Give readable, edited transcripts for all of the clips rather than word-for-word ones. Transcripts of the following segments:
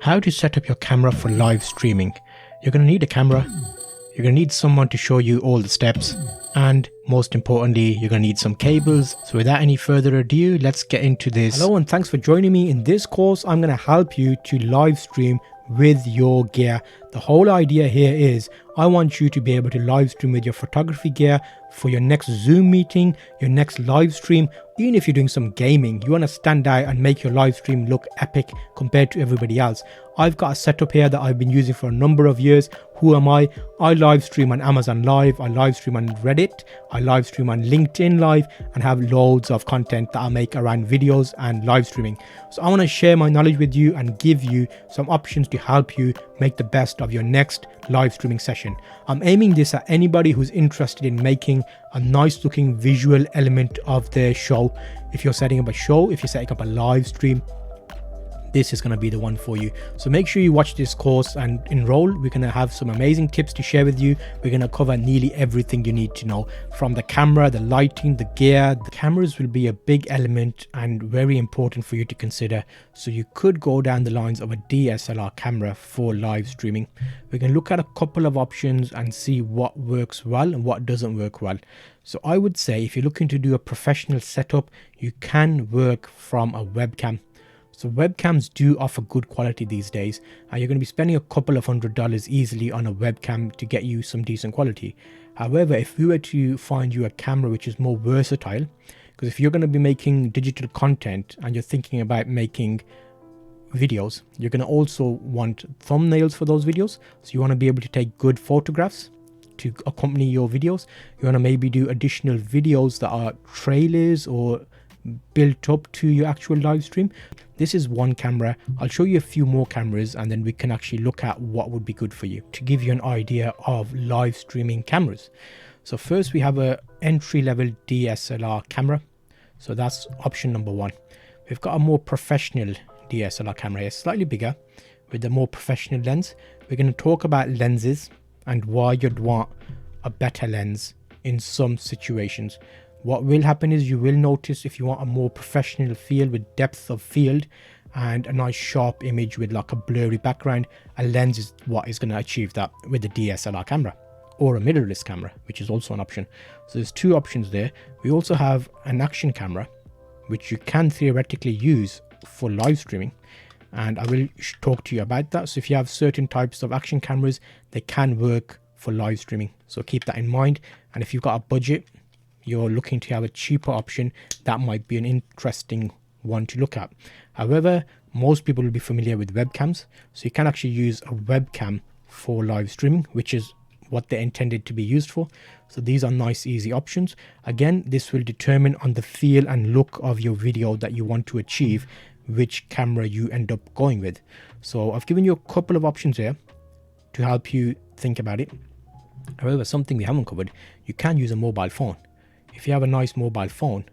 How to set up your camera for live streaming. You're going to need a camera, you're going to need someone to show you all the steps, and most importantly, you're going to need some cables. So without any further ado, let's get into this. Hello and thanks for joining me. In this course, I'm going to help you to live stream with your gear. The whole idea here is I want you to be able to live stream with your photography gear for your next Zoom meeting, your next live stream. Even if you're doing some gaming, you want to stand out and make your live stream look epic compared to everybody else. I've got a setup here that I've been using for a number of years. Who am I? I live stream on Amazon Live, I live stream on Reddit, I live stream on LinkedIn Live, and have loads of content that I make around videos and live streaming. So I want to share my knowledge with you and give you some options to help you make the best of your next live streaming session. I'm aiming this at anybody who's interested in making a nice looking visual element of their show. If you're setting up a show, if you're setting up a live stream, this is going to be the one for you. So make sure you watch this course and enroll. We're going to have some amazing tips to share with you. We're going to cover nearly everything you need to know, from the camera, the lighting, the gear. The cameras will be a big element and very important for you to consider. So you could go down the lines of a DSLR camera for live streaming. We can look at a couple of options and see what works well and what doesn't work well. So I would say if you're looking to do a professional setup, you can work from a webcam. So webcams do offer good quality these days, and you're going to be spending a couple of $100s easily on a webcam to get you some decent quality. However, if we were to find you a camera which is more versatile, because if you're going to be making digital content and you're thinking about making videos, you're going to also want thumbnails for those videos. So you want to be able to take good photographs to accompany your videos. You want to maybe do additional videos that are trailers or built up to your actual live stream. This is one camera. I'll show you a few more cameras and then we can actually look at what would be good for you to give you an idea of live streaming cameras. So first we have a entry-level DSLR camera. So that's option number one. We've got a more professional DSLR camera here, slightly bigger with a more professional lens. We're going to talk about lenses and why you'd want a better lens in some situations. What will happen is you will notice if you want a more professional feel with depth of field and a nice sharp image with like a blurry background, a lens is what is going to achieve that with the DSLR camera, or a mirrorless camera, which is also an option. So there's two options there. We also have an action camera, which you can theoretically use for live streaming, and I will talk to you about that. So if you have certain types of action cameras, they can work for live streaming, so keep that in mind. And if you've got a budget, you're looking to have a cheaper option, that might be an interesting one to look at. However, most people will be familiar with webcams, so you can actually use a webcam for live streaming, which is what they're intended to be used for. So these are nice, easy options. Again, this will determine on the feel and look of your video that you want to achieve, which camera you end up going with. So I've given you a couple of options here to help you think about it. However, something we haven't covered, you can use a mobile phone. If you have a nice mobile phone,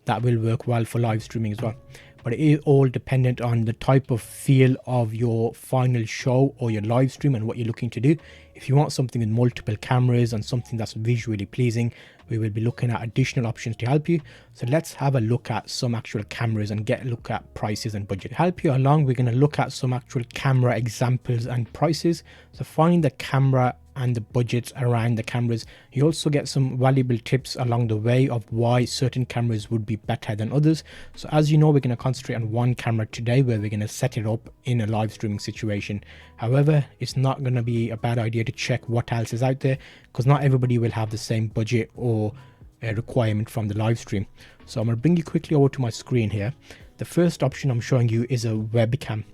that will work well for live streaming as well. But it is all dependent on the type of feel of your final show or your live stream and what you're looking to do. If you want something with multiple cameras and something that's visually pleasing, we will be looking at additional options to help you. So let's have a look at some actual cameras and get a look at prices and budget. To help you along, we're going to look at some actual camera examples and prices. So finding the camera and the budgets around the cameras. You also get some valuable tips along the way of why certain cameras would be better than others. So as you know, we're going to concentrate on one camera today where we're going to set it up in a live streaming situation. However, it's not going to be a bad idea to check what else is out there, because not everybody will have the same budget or requirement from the live stream. So I'm going to bring you quickly over to my screen here. The first option I'm showing you is a webcam.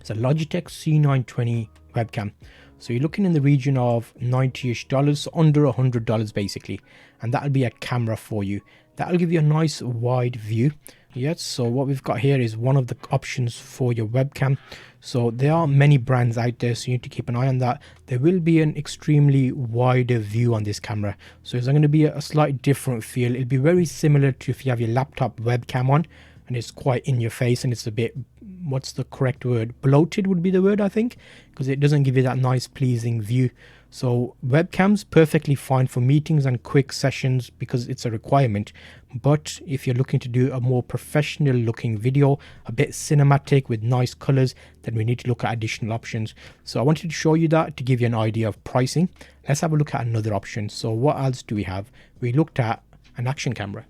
It's a Logitech C920 webcam. So you're looking in the region of $90-ish, so under $100 basically, and that'll be a camera for you. That'll give you a nice wide view. Yes, so what we've got here is one of the options for your webcam. So there are many brands out there, so you need to keep an eye on that. There will be an extremely wider view on this camera, so it's going to be a slightly different feel. It'll be very similar to if you have your laptop webcam on and it's quite in your face and it's a bit, what's the correct word, bloated would be the word, I think, because it doesn't give you that nice pleasing view. So webcams perfectly fine for meetings and quick sessions because it's a requirement. But if you're looking to do a more professional looking video, a bit cinematic with nice colors, then we need to look at additional options. So I wanted to show you that to give you an idea of pricing. Let's have a look at another option. So what else do we have? We looked at an action camera,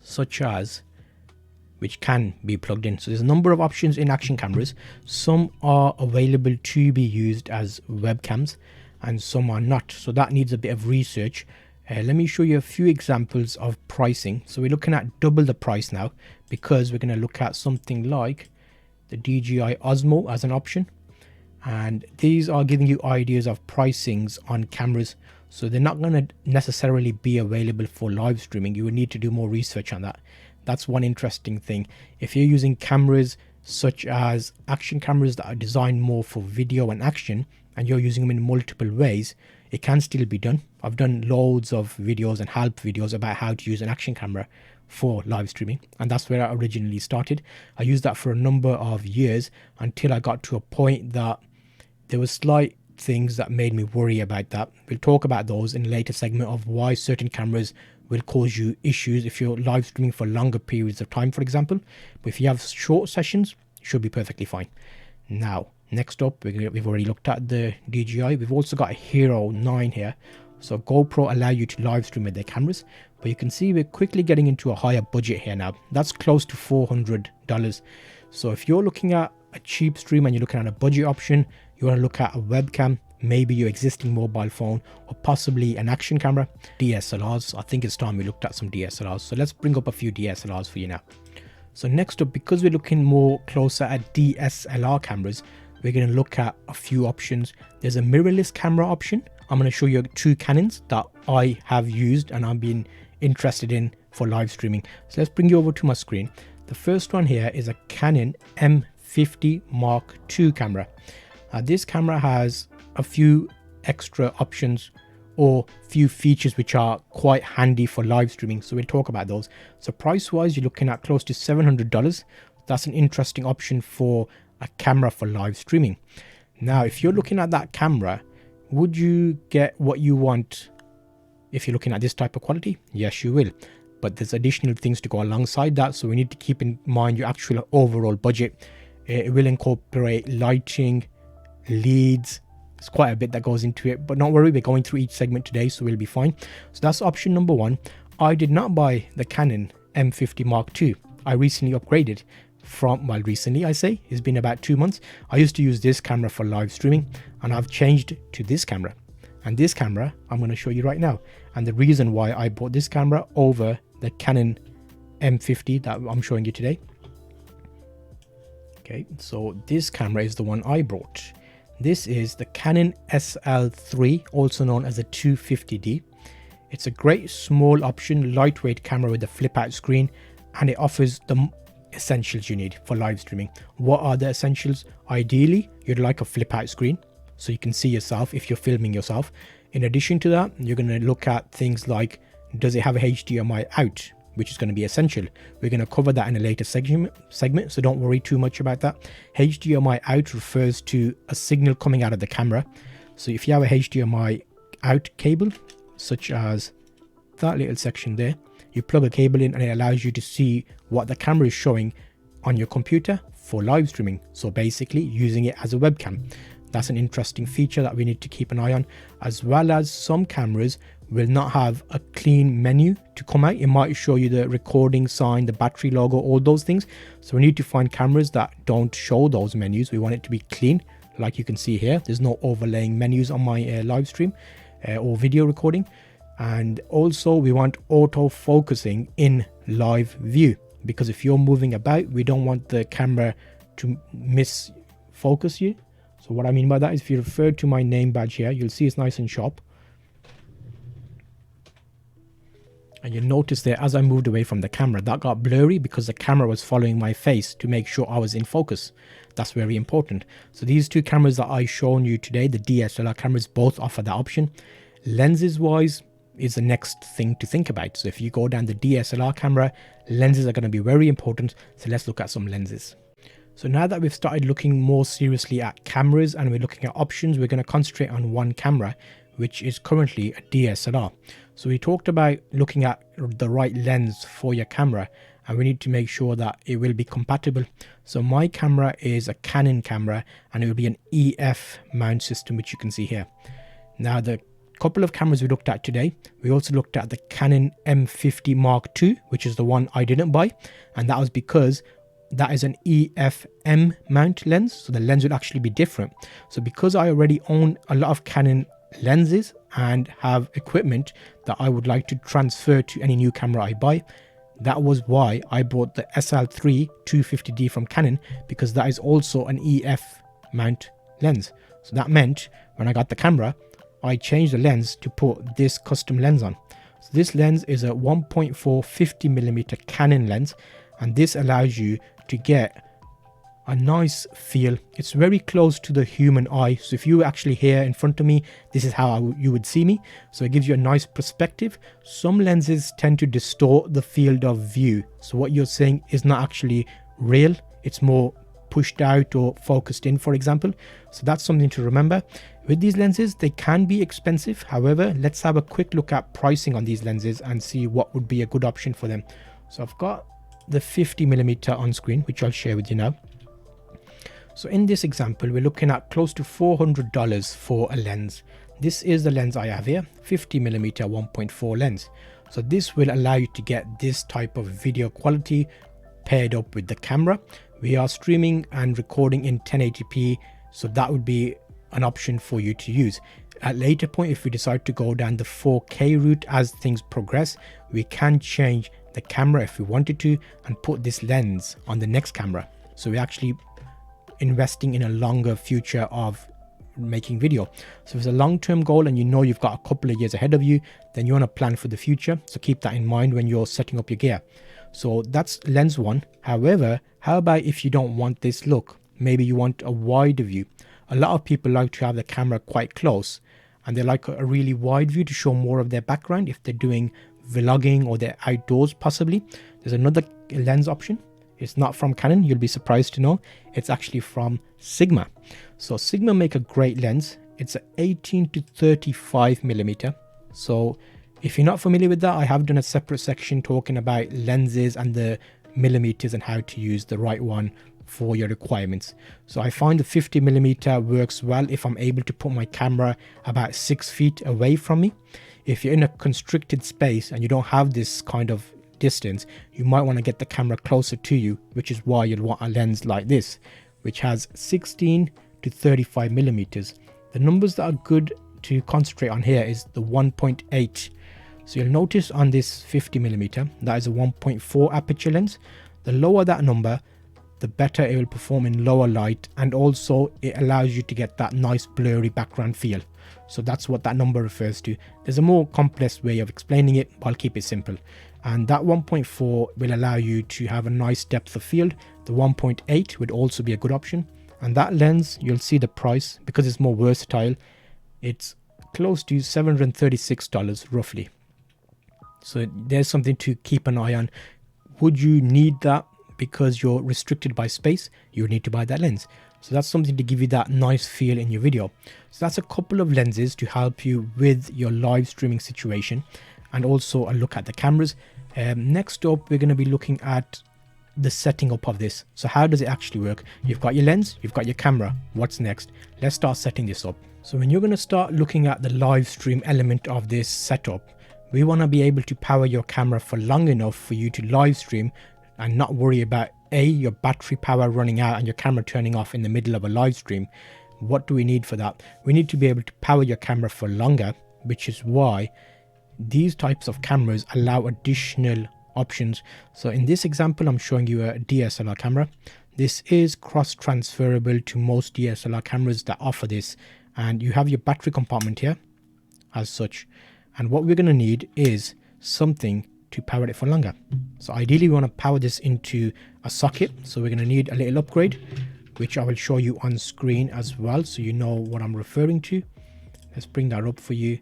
such as, which can be plugged in. So there's a number of options in action cameras. Some are available to be used as webcams and some are not. So that needs a bit of research. Let me show you a few examples of pricing. So we're looking at double the price now because we're going to look at something like the DJI Osmo as an option. And these are giving you ideas of pricings on cameras. So they're not going to necessarily be available for live streaming. You will need to do more research on that. That's one interesting thing. If you're using cameras such as action cameras that are designed more for video and action, and you're using them in multiple ways, it can still be done. I've done loads of videos and help videos about how to use an action camera for live streaming, and that's where I originally started. I used that for a number of years until I got to a point that there were slight things that made me worry about that. We'll talk about those in a later segment of why certain cameras will cause you issues if you're live streaming for longer periods of time, for example. But if you have short sessions, it should be perfectly fine. Now, next up, we've already looked at the DJI. We've also got a Hero 9 here. So GoPro allow you to live stream with their cameras, but you can see we're quickly getting into a higher budget here now. That's close to $400. So if you're looking at a cheap stream and you're looking at a budget option, you want to look at a webcam, maybe your existing mobile phone, or possibly an action camera. DSLRs, I think it's time we looked at some DSLRs. So let's bring up a few DSLRs for you now. So next up, because we're looking more closer at DSLR cameras, we're going to look at a few options. There's a mirrorless camera option. I'm going to show you two Canons that I have used and I've been interested in for live streaming. So let's bring you over to my screen. The first one here is a Canon M50 Mark II camera. This camera has a few extra options or few features which are quite handy for live streaming, so we'll talk about those. So price wise, you're looking at close to $700. That's an interesting option for a camera for live streaming. Now if you're looking at that camera, would you get what you want if you're looking at this type of quality? Yes, you will, but there's additional things to go alongside that, so we need to keep in mind your actual overall budget. It will incorporate lighting, leads. There's quite a bit that goes into it, but don't worry, we're going through each segment today, so we'll be fine. So that's option number one. I did not buy the Canon M50 Mark II. I recently upgraded from, well, recently I say, it's been about 2 months. I used to use this camera for live streaming and I've changed to this camera. And this camera I'm going to show you right now. And the reason why I bought this camera over the Canon M50 that I'm showing you today. Okay, so this camera is the one I bought. This is the Canon SL3, also known as a 250D. It's a great small option, lightweight camera with a flip out screen, and it offers the essentials you need for live streaming. What are the essentials? Ideally, you'd like a flip out screen so you can see yourself if you're filming yourself. In addition to that, you're going to look at things like, does it have a HDMI out, which is going to be essential. We're going to cover that in a later segment, so don't worry too much about that. HDMI out refers to a signal coming out of the camera. So if you have a HDMI out cable, such as that little section there, you plug a cable in and it allows you to see what the camera is showing on your computer for live streaming. So basically using it as a webcam. That's an interesting feature that we need to keep an eye on, as well as some cameras will not have a clean menu to come out. It might show you the recording sign, the battery logo, all those things. So we need to find cameras that don't show those menus. We want it to be clean, like you can see here. There's no overlaying menus on my live stream or video recording. And also we want auto focusing in live view, because if you're moving about, we don't want the camera to misfocus you. So what I mean by that is, if you refer to my name badge here, you'll see it's nice and sharp. And you'll notice there, as I moved away from the camera, that got blurry because the camera was following my face to make sure I was in focus. That's very important. So these two cameras that I've shown you today, the DSLR cameras, both offer that option. Lenses wise is the next thing to think about. So if you go down the DSLR camera, lenses are going to be very important. So let's look at some lenses. So now that we've started looking more seriously at cameras and we're looking at options, we're going to concentrate on one camera, which is currently a DSLR. So we talked about looking at the right lens for your camera, and we need to make sure that it will be compatible. So my camera is a Canon camera, and it will be an EF mount system, which you can see here. Now, the couple of cameras we looked at today, we also looked at the Canon M50 Mark II, which is the one I didn't buy, and that was because that is an EFM mount lens, so the lens will actually be different. So because I already own a lot of Canon lenses and have equipment that I would like to transfer to any new camera I buy, that was why I bought the SL3 250D from Canon, because that is also an EF mount lens. So that meant when I got the camera, I changed the lens to put this custom lens on. So this lens is a 1.4 50mm Canon lens, and this allows you to get a nice feel. It's very close to the human eye. So if you were actually here in front of me, this is how you would see me. So it gives you a nice perspective. Some lenses tend to distort the field of view. So what you're saying is not actually real. It's more pushed out or focused in, for example. So that's something to remember. With these lenses, they can be expensive. However, let's have a quick look at pricing on these lenses and see what would be a good option for them. So I've got the 50mm on screen, which I'll share with you now. So in this example, we're looking at close to $400 for a lens. This is the lens I have here, 50mm 1.4 lens. So this will allow you to get this type of video quality paired up with the camera. We are streaming and recording in 1080p, so that would be an option for you to use. At a later point, if we decide to go down the 4K route as things progress, we can change the camera if we wanted to and put this lens on the next camera. So we're actually investing in a longer future of making video. So if it's a long-term goal and you know you've got a couple of years ahead of you, then you want to plan for the future. So keep that in mind when you're setting up your gear. So that's lens one. However, how about if you don't want this look? Maybe you want a wider view. A lot of people like to have the camera quite close, and they like a really wide view to show more of their background if they're doing vlogging or they're outdoors possibly. There's another lens option. It's not from Canon, you'll be surprised to know. It's actually from Sigma. So Sigma make a great lens. It's a 18 to 35mm. So if you're not familiar with that, I have done a separate section talking about lenses and the millimeters and how to use the right one for your requirements. So I find the 50mm works well if I'm able to put my camera about 6 feet away from me. If you're in a constricted space and you don't have this kind of distance, you might want to get the camera closer to you, which is why you'll want a lens like this, which has 16 to 35mm. The numbers that are good to concentrate on here is the 1.8. So you'll notice on this 50mm, that is a 1.4 aperture lens. The lower that number, the better it will perform in lower light, and also it allows you to get that nice blurry background feel. So that's what that number refers to. There's a more complex way of explaining it, but I'll keep it simple. And that 1.4 will allow you to have a nice depth of field. The 1.8 would also be a good option. And that lens, you'll see the price, because it's more versatile, it's close to $736 roughly. So there's something to keep an eye on. Would you need that because you're restricted by space? You would need to buy that lens. So that's something to give you that nice feel in your video. So that's a couple of lenses to help you with your live streaming situation, and also a look at the cameras. Next up, we're going to be looking at the setting up of this. So how does it actually work? You've got your lens, you've got your camera. What's next? Let's start setting this up. So when you're going to start looking at the live stream element of this setup, we want to be able to power your camera for long enough for you to live stream and not worry about your battery power running out and your camera turning off in the middle of a live stream. What do we need for that? We need to be able to power your camera for longer, which is why these types of cameras allow additional options. So in this example, I'm showing you a DSLR camera. This is cross-transferable to most DSLR cameras that offer this, and you have your battery compartment here as such. And what we're going to need is something to power it for longer. So ideally we want to power this into a socket. So we're going to need a little upgrade, which I will show you on screen as well, so you know what I'm referring to. Let's bring that up for you.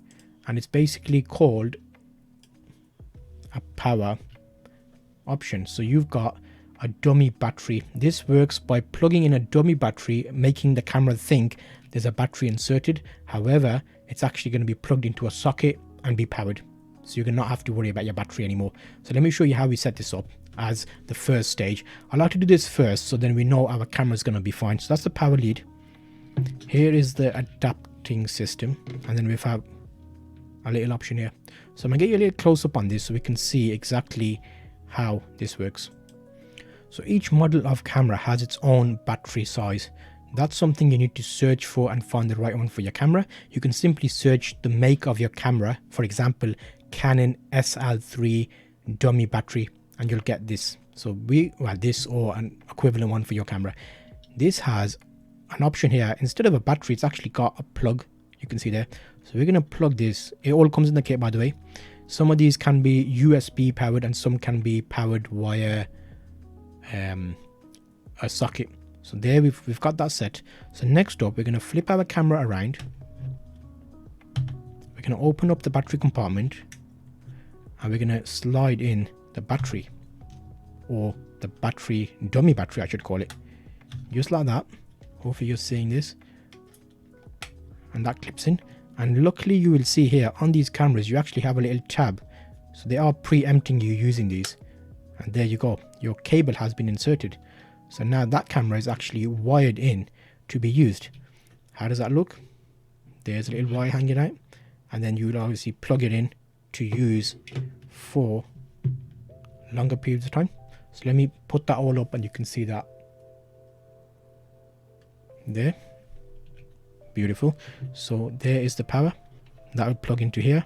And it's basically called a power option. So you've got a dummy battery. This works by plugging in a dummy battery, making the camera think there's a battery inserted. However, it's actually going to be plugged into a socket and be powered. So you're going to not have to worry about your battery anymore. So let me show you how we set this up as the first stage. I like to do this first so then we know our camera is going to be fine. So that's the power lead. Here is the adapting system, and then we have a little option here. So I'm going to get you a little close up on this so we can see exactly how this works. So each model of camera has its own battery size. That's something you need to search for and find the right one for your camera. You can simply search the make of your camera, for example, Canon SL3 dummy battery, and you'll get this. So this or an equivalent one for your camera. This has an option here. Instead of a battery, it's actually got a plug. You can see there. So we're going to plug this. It all comes in the kit, by the way. Some of these can be USB powered and some can be powered via a socket. So there we've got that set. So next up, we're going to flip our camera around. We're going to open up the battery compartment and we're going to slide in the battery, or the battery, dummy battery I should call it, just like that. Hopefully you're seeing this, and that clips in. And luckily you will see here on these cameras you actually have a little tab, so they are preempting you using these, and there you go, your cable has been inserted. So now that camera is actually wired in to be used. How does that look? There's a little wire hanging out, and then you will obviously plug it in to use for longer periods of time. So let me put that all up and you can see that there. Beautiful. So there is the power that will plug into here,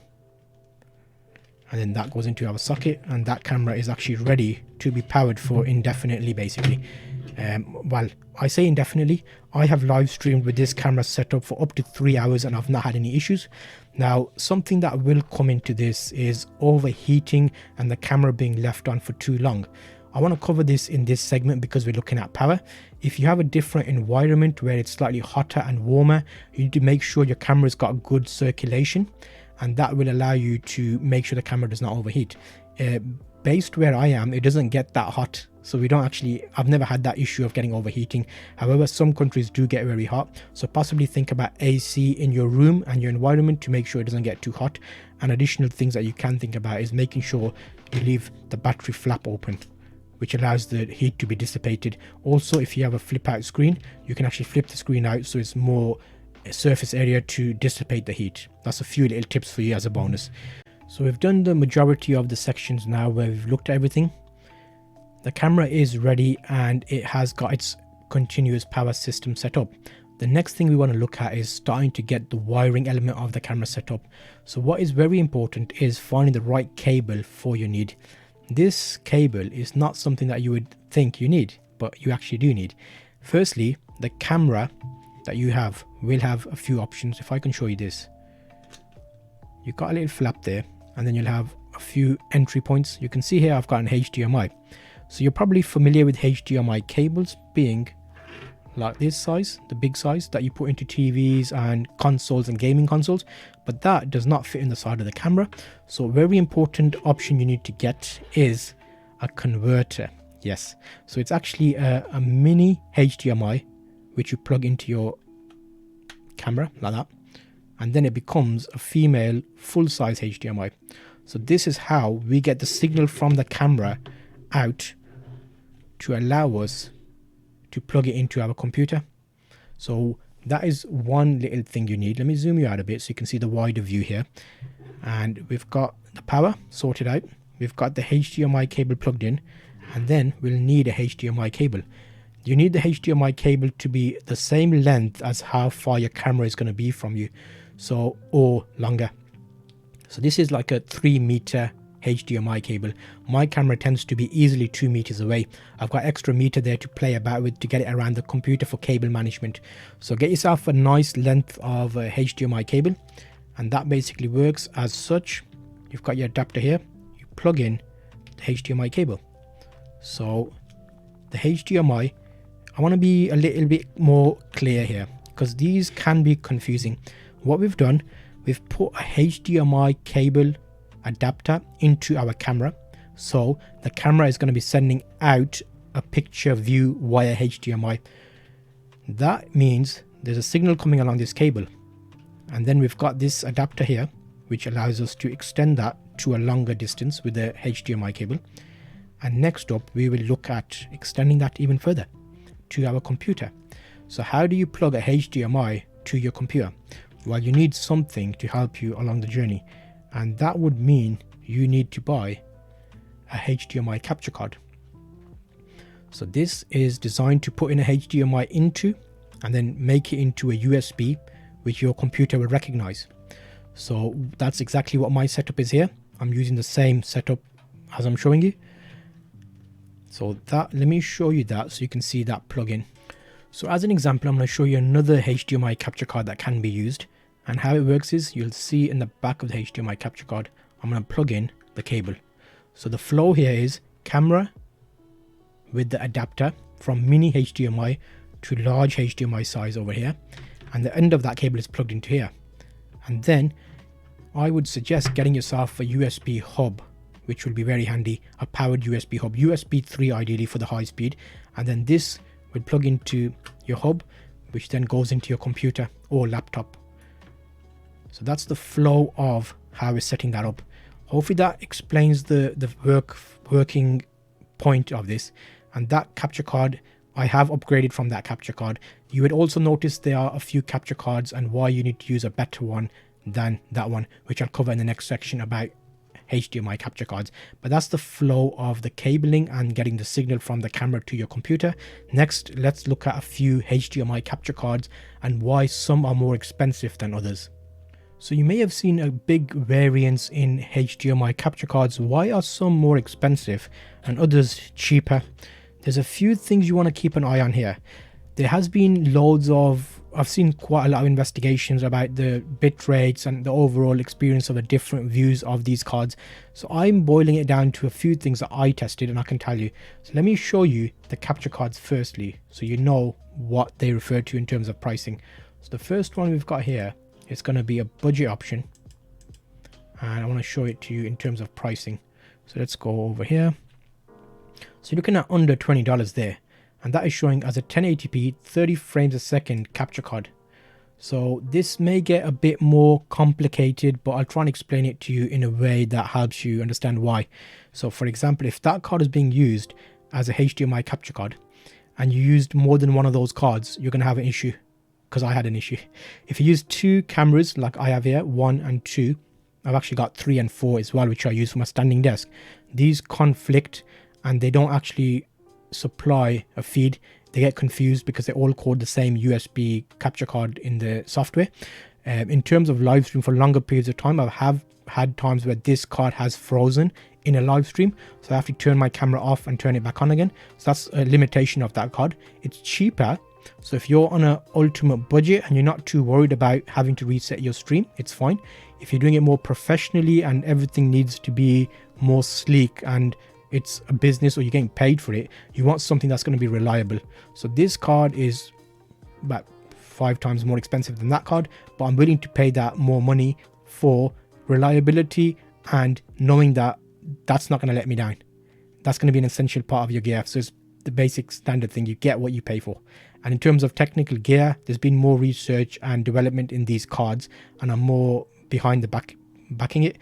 and then that goes into our socket, and that camera is actually ready to be powered for indefinitely, basically. Well, I say indefinitely. I have live streamed with this camera set up for up to 3 hours and I've not had any issues. Now, something that will come into this is overheating and the camera being left on for too long. I want to cover this in this segment because we're looking at power. If you have a different environment where it's slightly hotter and warmer, you need to make sure your camera's got good circulation, and that will allow you to make sure the camera does not overheat. Based where I am, it doesn't get that hot, so I've never had that issue of getting overheating. However, some countries do get very hot, so possibly think about AC in your room and your environment to make sure it doesn't get too hot. And additional things that you can think about is making sure you leave the battery flap open, which allows the heat to be dissipated. Also, if you have a flip out screen, you can actually flip the screen out so it's more surface area to dissipate the heat. That's a few little tips for you as a bonus. So we've done the majority of the sections now where we've looked at everything. The camera is ready and it has got its continuous power system set up. The next thing we want to look at is starting to get the wiring element of the camera set up. So what is very important is finding the right cable for your need. This cable is not something that you would think you need, but you actually do need. Firstly, the camera that you have will have a few options. If I can show you this, you've got a little flap there, and then you'll have a few entry points. You can see here I've got an HDMI. So you're probably familiar with HDMI cables being like this size, the big size that you put into TVs and consoles and gaming consoles, but that does not fit in the side of the camera. So a very important option you need to get is a converter. Yes, so it's actually a mini HDMI which you plug into your camera like that, and then it becomes a female full-size HDMI. So this is how we get the signal from the camera out to allow us to plug it into our computer. So that is one little thing you need. Let me zoom you out a bit so you can see the wider view here. And we've got the power sorted out, we've got the HDMI cable plugged in, and then we'll need a HDMI cable. You need the HDMI cable to be the same length as how far your camera is going to be from you, so, or longer. So this is like a 3 meter HDMI cable. My camera tends to be easily 2 meters away. I've got extra meter there to play about with to get it around the computer for cable management. So get yourself a nice length of HDMI cable, and that basically works as such. You've got your adapter here, you plug in the HDMI cable. So the HDMI, I want to be a little bit more clear here because these can be confusing. What we've done, we've put a HDMI cable adapter into our camera, so the camera is going to be sending out a picture view via HDMI. That means there's a signal coming along this cable, and then we've got this adapter here which allows us to extend that to a longer distance with the HDMI cable. And next up we will look at extending that even further to our computer. So how do you plug a HDMI to your computer? Well, you need something to help you along the journey, and that would mean you need to buy a HDMI capture card. So this is designed to put in a HDMI into and then make it into a USB which your computer will recognize. So that's exactly what my setup is here. I'm using the same setup as I'm showing you. So that, let me show you that so you can see that plug-in. So as an example, I'm going to show you another HDMI capture card that can be used. And how it works is, you'll see in the back of the HDMI capture card, I'm going to plug in the cable. So the flow here is camera with the adapter from mini HDMI to large HDMI size over here. And the end of that cable is plugged into here. And then I would suggest getting yourself a USB hub, which will be very handy, a powered USB hub, USB 3 ideally for the high speed. And then this will plug into your hub, which then goes into your computer or laptop. So that's the flow of how we're setting that up. Hopefully that explains the working point of this. And that capture card, I have upgraded from that capture card. You would also notice there are a few capture cards and why you need to use a better one than that one, which I'll cover in the next section about HDMI capture cards. But that's the flow of the cabling and getting the signal from the camera to your computer. Next, let's look at a few HDMI capture cards and why some are more expensive than others. So you may have seen a big variance in HDMI capture cards. Why are some more expensive and others cheaper? There's a few things you want to keep an eye on here. There has been loads of, I've seen quite a lot of investigations about the bit rates and the overall experience of the different views of these cards. So I'm boiling it down to a few things that I tested and I can tell you. So let me show you the capture cards firstly, so you know what they refer to in terms of pricing. So the first one we've got here, it's going to be a budget option. And I want to show it to you in terms of pricing. So let's go over here. So you're looking at under $20 there. And that is showing as a 1080p 30 frames a second capture card. So this may get a bit more complicated, but I'll try and explain it to you in a way that helps you understand why. So for example, if that card is being used as a HDMI capture card and you used more than one of those cards, you're going to have an issue, because I had an issue. If you use two cameras like I have here, 1 and 2, I've actually got 3 and 4 as well, which I use for my standing desk. These conflict and they don't actually supply a feed. They get confused because they're all called the same USB capture card in the software. In terms of live stream for longer periods of time, I have had times where this card has frozen in a live stream, so I have to turn my camera off and turn it back on again. So that's a limitation of that card. It's cheaper, so if you're on an ultimate budget and you're not too worried about having to reset your stream, it's fine. If you're doing it more professionally and everything needs to be more sleek and it's a business or you're getting paid for it, you want something that's going to be reliable. So this card is about 5 times more expensive than that card, but I'm willing to pay that more money for reliability and knowing that that's not going to let me down. That's going to be an essential part of your gear. So it's the basic standard thing. You get what you pay for. And in terms of technical gear, there's been more research and development in these cards, and I'm more behind the backing it.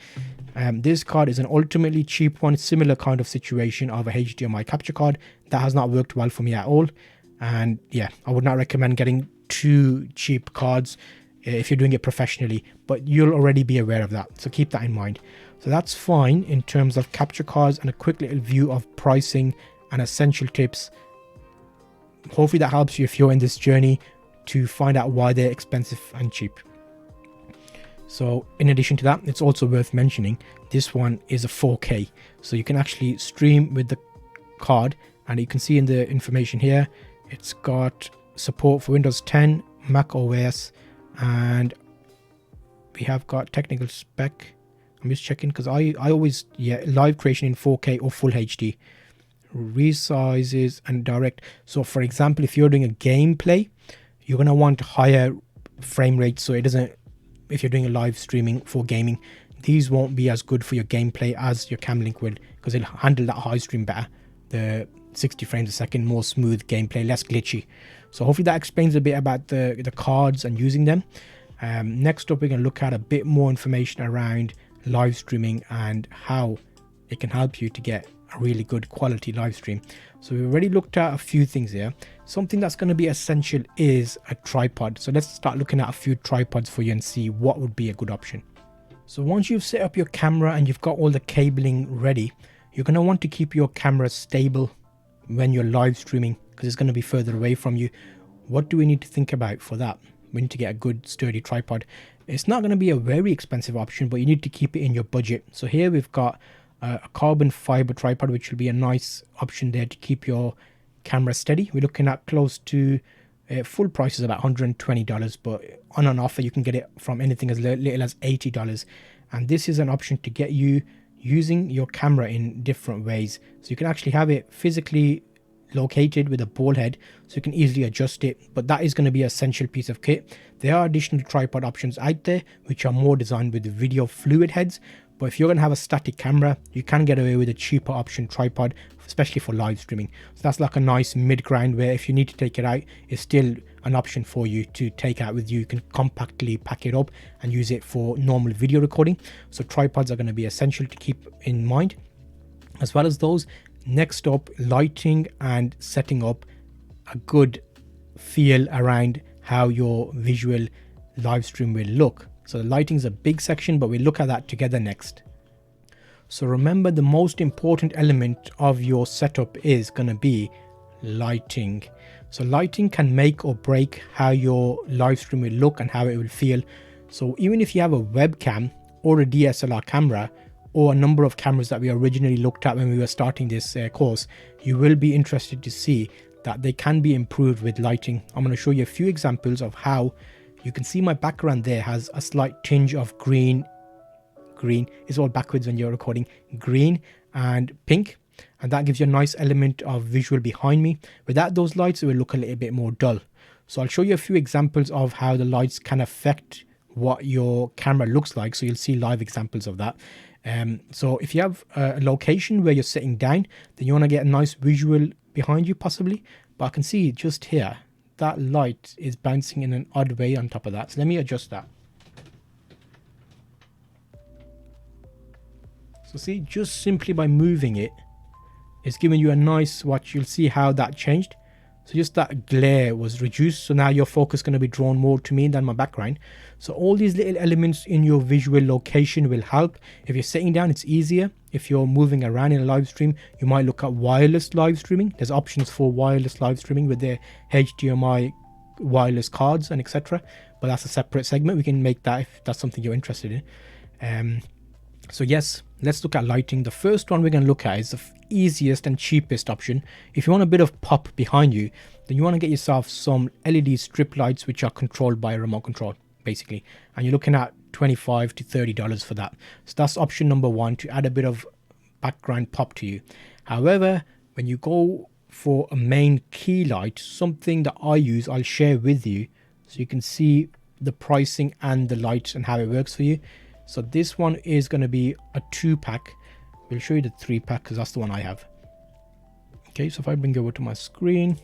This card is an ultimately cheap one, similar kind of situation of a HDMI capture card. That has not worked well for me at all. And yeah, I would not recommend getting too cheap cards if you're doing it professionally, but you'll already be aware of that. So keep that in mind. So that's fine in terms of capture cards and a quick little view of pricing and essential tips. Hopefully that helps you if you're in this journey to find out why they're expensive and cheap. So in addition to that, it's also worth mentioning this one is a 4K, so you can actually stream with the card, and you can see in the information here it's got support for Windows 10, Mac OS, and we have got technical spec. I'm just checking because I always live creation in 4K or full HD, resizes and direct. So for example, if you're doing a gameplay, you're going to want higher frame rates, so it doesn't, if you're doing a live streaming for gaming, these won't be as good for your gameplay as your Camlink will, because it'll handle that high stream better, the 60 frames a second, more smooth gameplay, less glitchy. So hopefully that explains a bit about the cards and using them. Next up, we're going to look at a bit more information around live streaming and how it can help you to get a really good quality live stream. So we've already looked at a few things here. Something that's going to be essential is a tripod. So let's start looking at a few tripods for you and see what would be a good option. So once you've set up your camera and you've got all the cabling ready, you're going to want to keep your camera stable when you're live streaming because it's going to be further away from you. What do we need to think about for that? We need to get a good sturdy tripod. It's not going to be a very expensive option, but you need to keep it in your budget. So here we've got a carbon fiber tripod, which will be a nice option there to keep your camera steady. We're looking at close to full price is about $120, but on an offer you can get it from anything as little as $80. And this is an option to get you using your camera in different ways. So you can actually have it physically located with a ball head, so you can easily adjust it, but that is going to be an essential piece of kit. There are additional tripod options out there which are more designed with video fluid heads, but if you're going to have a static camera, you can get away with a cheaper option tripod, especially for live streaming. So that's like a nice mid ground where if you need to take it out, it's still an option for you to take out with you. You can compactly pack it up and use it for normal video recording. So tripods are going to be essential to keep in mind. As well as those, next up, lighting and setting up a good feel around how your visual live stream will look. So the lighting is a big section, but we'll look at that together next. So remember, the most important element of your setup is going to be lighting. So lighting can make or break how your live stream will look and how it will feel. So even if you have a webcam or a DSLR camera, or a number of cameras that we originally looked at when we were starting this course, you will be interested to see that they can be improved with lighting. I'm going to show you a few examples of how. You can see my background there has a slight tinge of green. It's all backwards when you're recording. Green and pink, and that gives you a nice element of visual behind me. Without those lights, it will look a little bit more dull. So I'll show you a few examples of how the lights can affect what your camera looks like, so you'll see live examples of that. So if you have a location where you're sitting down, then you want to get a nice visual behind you possibly. But I can see just here that light is bouncing in an odd way on top of that. So let me adjust that. So see, just simply by moving it, it's giving you a nice watch. You'll see how that changed. So just that glare was reduced. So now your focus is going to be drawn more to me than my background. So all these little elements in your visual location will help. If you're sitting down, it's easier. If you're moving around in a live stream, you might look at wireless live streaming. There's options for wireless live streaming with their HDMI wireless cards and etc. But that's a separate segment. We can make that if that's something you're interested in. So yes, let's look at lighting. The first one we're going to look at is the easiest and cheapest option. If you want a bit of pop behind you, then you want to get yourself some LED strip lights which are controlled by a remote control basically, and you're looking at $25 to $30 for that. So that's option number one, to add a bit of background pop to you. However, when you go for a main key light, something that I use, I'll share with you so you can see the pricing and the light and how it works for you. So this one is going to be a 2-pack. We'll show you the 3-pack because that's the one I have. Okay, so if I bring it over to my screen.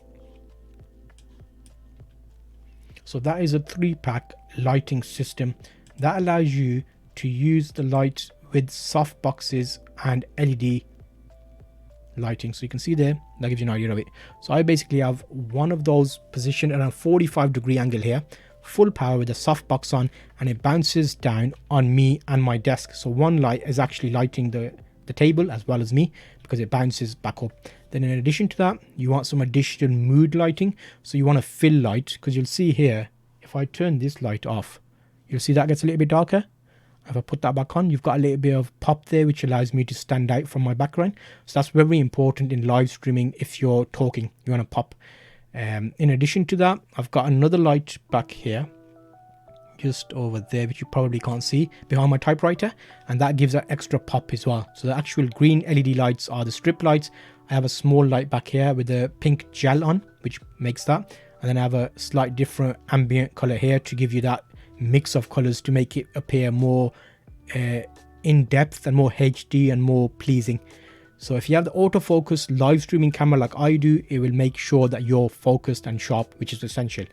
So that is a 3-pack lighting system that allows you to use the light with soft boxes and LED lighting. So you can see there, that gives you an idea of it. So I basically have one of those positioned at a 45-degree angle here, full power with a soft box on, and it bounces down on me and my desk. So one light is actually lighting the table as well as me because it bounces back up. Then in addition to that, you want some additional mood lighting. So you want a fill light, because you'll see here, if I turn this light off, you'll see that gets a little bit darker. If I put that back on, you've got a little bit of pop there, which allows me to stand out from my background. So that's very important in live streaming. If you're talking, you want to pop. In addition to that, I've got another light back here, just over there, which you probably can't see, behind my typewriter, and that gives that extra pop as well. So the actual green LED lights are the strip lights. I have a small light back here with a pink gel on, which makes that, and then I have a slight different ambient color here to give you that mix of colors to make it appear more in depth and more HD and more pleasing. So if you have the autofocus live streaming camera like I do, it will make sure that you're focused and sharp, which is essential.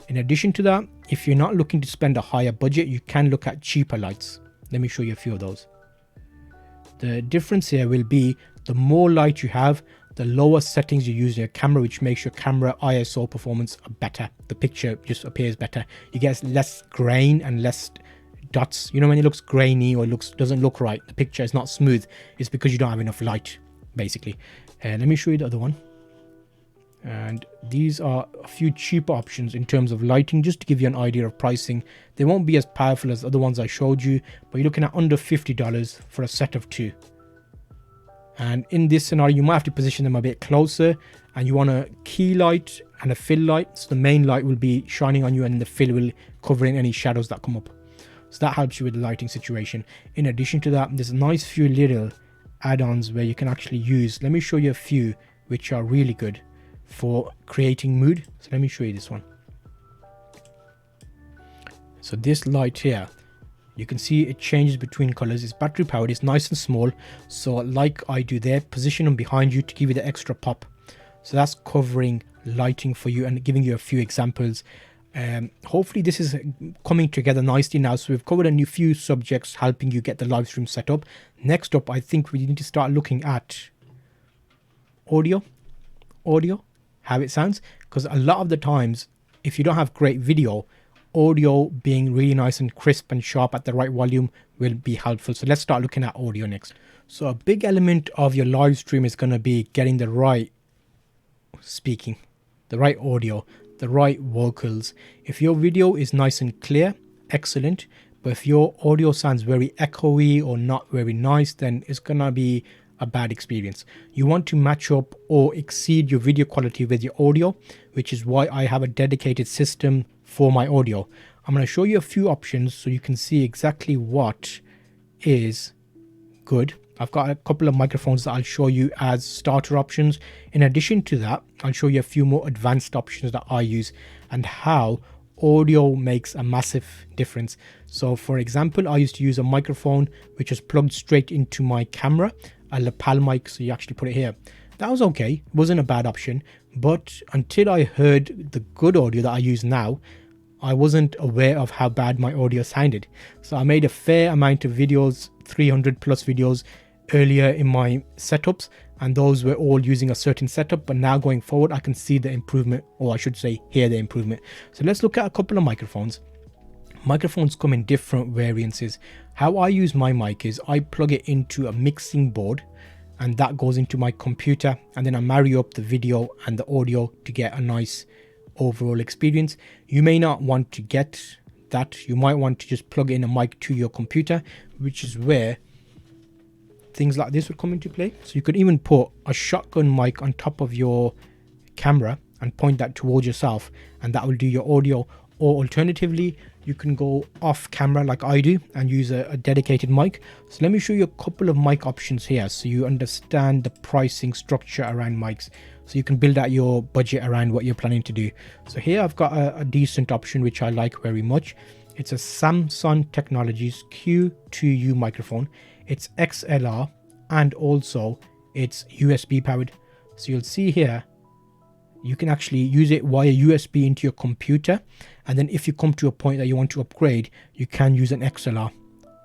In addition to that, if you're not looking to spend a higher budget, you can look at cheaper lights. Let me show you a few of those. The difference here will be the more light you have, the lower settings you use in your camera, which makes your camera ISO performance better. The picture just appears better. You get less grain and less dots. You know, when it looks grainy or doesn't look right, the picture is not smooth. It's because you don't have enough light, basically. Let me show you the other one. And these are a few cheaper options in terms of lighting, just to give you an idea of pricing. They won't be as powerful as the other ones I showed you, but you're looking at under $50 for a set of 2. And in this scenario, you might have to position them a bit closer, and you want a key light and a fill light. So the main light will be shining on you and the fill will cover in any shadows that come up. So that helps you with the lighting situation. In addition to that, there's a nice few little add-ons where you can actually use. Let me show you a few which are really good for creating mood. So let me show you this one. So this light here, you can see it changes between colors. It's battery powered, it's nice and small. So like I do there, position them behind you to give you the extra pop. So that's covering lighting for you and giving you a few examples. Hopefully this is coming together nicely now. So we've covered a few subjects helping you get the live stream set up. Next up, I think we need to start looking at audio, how it sounds, because a lot of the times, if you don't have great video, audio being really nice and crisp and sharp at the right volume will be helpful. So let's start looking at audio next. So a big element of your live stream is going to be getting the right speaking, the right audio, the right vocals. If your video is nice and clear, excellent. But if your audio sounds very echoey or not very nice, then it's gonna be a bad experience. You want to match up or exceed your video quality with your audio, which is why I have a dedicated system for my audio. I'm going to show you a few options so you can see exactly what is good. I've got a couple of microphones that I'll show you as starter options. In addition to that, I'll show you a few more advanced options that I use and how audio makes a massive difference. So for example, I used to use a microphone which was plugged straight into my camera, a lapel mic, so you actually put it here. That was okay, wasn't a bad option, but until I heard the good audio that I use now, I wasn't aware of how bad my audio sounded. So I made a fair amount of videos, 300 plus videos earlier in my setups, and those were all using a certain setup. But now going forward, I can see the improvement, or I should say hear the improvement. So let's look at a couple of microphones. Microphones come in different variances. How I use my mic is I plug it into a mixing board, and that goes into my computer, and then I marry up the video and the audio to get a nice overall experience. You may not want to get that. You might want to just plug in a mic to your computer, which is where things like this would come into play. So you could even put a shotgun mic on top of your camera and point that towards yourself, and that will do your audio. Or alternatively, you can go off camera like I do and use a dedicated mic. So let me show you a couple of mic options here so you understand the pricing structure around mics, so you can build out your budget around what you're planning to do. So here I've got a decent option which I like very much. It's a Samsung Technologies Q2U microphone. It's XLR and also it's USB powered. So you'll see here you can actually use it via USB into your computer, and then if you come to a point that you want to upgrade, you can use an XLR.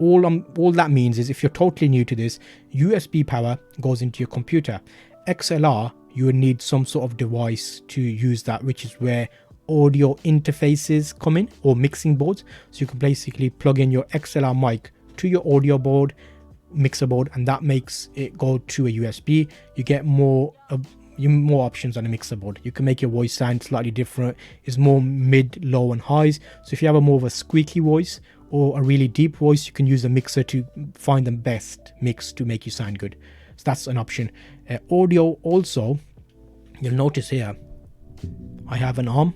All that means is if you're totally new to this, USB power goes into your computer. XLR, you would need some sort of device to use that, which is where audio interfaces come in, or mixing boards. So you can basically plug in your XLR mic to your audio board, mixer board, and that makes it go to a USB. You get more options on a mixer board. You can make your voice sound slightly different. It's more mid, low and highs. So if you have a more of a squeaky voice or a really deep voice, you can use a mixer to find the best mix to make you sound good. So that's an option. Audio also, you'll notice here I have an arm.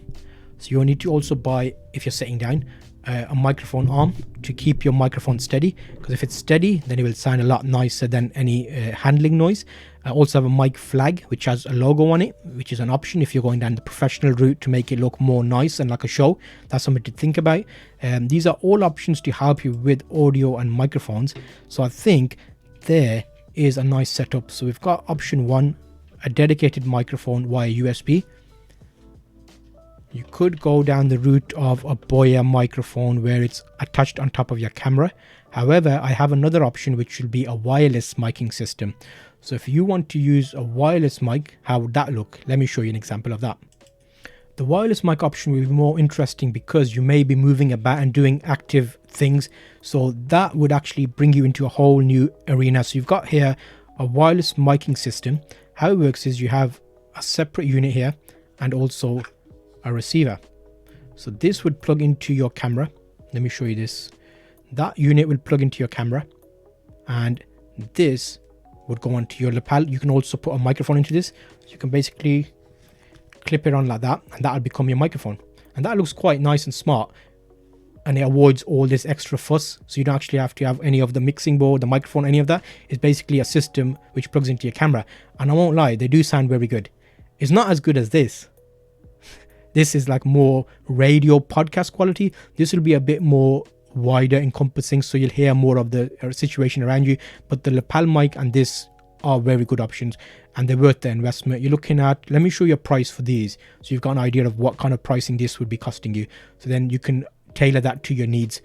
So you'll need to also buy, if you're sitting down, a microphone arm to keep your microphone steady, because if it's steady then it will sound a lot nicer than any handling noise. I also have a mic flag which has a logo on it, which is an option if you're going down the professional route to make it look more nice and like a show. That's something to think about. These are all options to help you with audio and microphones. So I think there is a nice setup. So we've got option 1, a dedicated microphone via USB. You could go down the route of a Boya microphone where it's attached on top of your camera. However, I have another option which will be a wireless miking system. So if you want to use a wireless mic, how would that look? Let me show you an example of that. The wireless mic option will be more interesting because you may be moving about and doing active things. So that would actually bring you into a whole new arena. So you've got here a wireless miking system. How it works is you have a separate unit here and also a receiver. So this would plug into your camera. Let me show you this. That unit will plug into your camera and this would go onto your lapel. You can also put a microphone into this. So you can basically clip it on like that and that'll become your microphone. And that looks quite nice and smart. And it avoids all this extra fuss. So you don't actually have to have any of the mixing board, the microphone, any of that. It's basically a system which plugs into your camera. And I won't lie, they do sound very good. It's not as good as this. This is like more radio podcast quality. This will be a bit more wider encompassing, so you'll hear more of the situation around you. But the lapel mic and this are very good options and they're worth the investment. You're looking at, let me show you a price for these so you've got an idea of what kind of pricing this would be costing you, so then you can tailor that to your needs.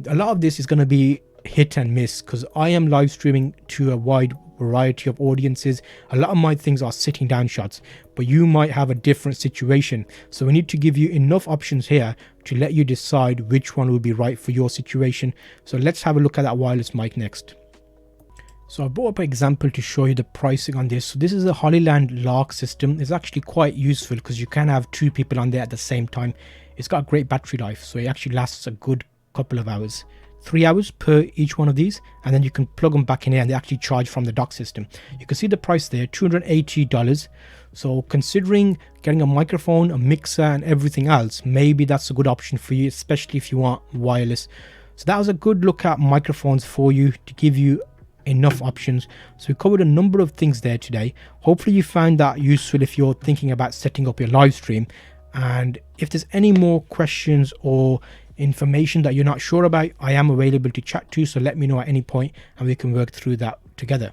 A lot of this is going to be hit and miss because I am live streaming to a wide variety of audiences. A lot of my things are sitting down shots, but you might have a different situation, so we need to give you enough options here to let you decide which one will be right for your situation. So let's have a look at that wireless mic next. So I brought up an example to show you the pricing on this. So this is a Hollyland Lark system. It's actually quite useful because you can have 2 people on there at the same time. It's got a great battery life, so it actually lasts a good couple of hours. 3 hours per each one of these, and then you can plug them back in here and they actually charge from the dock system. You can see the price there, $280. So considering getting a microphone, a mixer and everything else, maybe that's a good option for you, especially if you want wireless. So that was a good look at microphones for you to give you enough options. So we covered a number of things there today. Hopefully you found that useful if you're thinking about setting up your live stream. And if there's any more questions or information that you're not sure about, I am available to chat to, so let me know at any point and we can work through that together.